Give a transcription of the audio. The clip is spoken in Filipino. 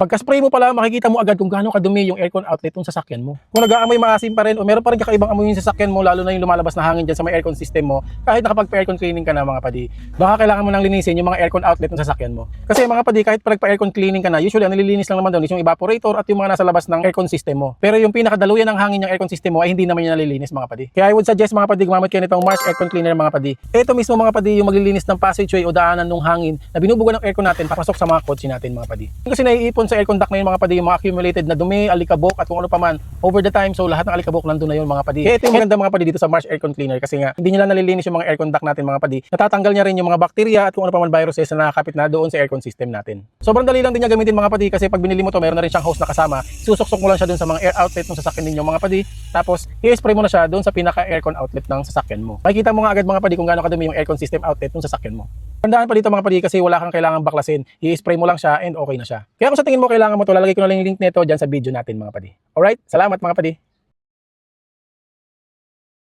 Pagka-spray mo pala, makikita mo agad kung gaano kadumi yung aircon outlet ng sasakyan mo. Kung nag-aamoy maasim pa rin o meron pa rin kakaibang amoy yung sasakyan mo, lalo na yung lumalabas na hangin dyan sa may aircon system mo, kahit nakapag-aircon cleaning ka na mga padi, baka kailangan mo nang linisin yung mga aircon outlet ng sasakyan mo. Kasi mga padi, kahit nagpa-aircon cleaning ka na, usually ang nililinis lang naman doon is yung evaporator at yung mga nasa labas ng aircon system mo. Pero yung pinakadaluyan ng hangin ng aircon system mo ay hindi naman yung nalilinis mga padi. Kaya I would suggest mga padi, gumamit kayo nitong Mars aircon cleaner mga padi. Ito mismo mga padi yung maglilinis ng passageway o daanan ng hangin na binubuga ng aircon natin papasok sa mga kotse natin mga padi. Kasi naiipon sa aircon duct na yun mga padi yung mga accumulated na dumi, alikabok at kung ano pa man over the time, so lahat ng alikabok nandun na yun mga padi. Kaya ito yung maganda mga padi dito sa Mars aircon cleaner kasi nga hindi niya lang nalilinis yung mga aircon duct natin mga padi. Natatanggal niya rin yung mga bakterya at kung ano pa man viruses na nakakapit na doon sa aircon system natin. Sobrang dali lang din niya gamitin mga padi kasi pag binili mo to meron na rin siyang hose na kasama. Susuksok mo lang siya doon sa mga air outlet ng sasakyan ninyo mga padi. Tapos i-spray mo na siya doon sa pinaka aircon outlet ng sasakyan mo. Makikita mo nga agad mga padi kung gaano kadumi yung aircon system outlet ng sasakyan mo. Tandaan pa dito mga padi kasi wala kang kailangang baklasin. I-spray mo lang siya and okay na siya. Kaya kung sa tingin mo kailangan mo to, lalagay ko na lang yung link nito diyan sa video natin mga padi. Alright? Salamat mga padi.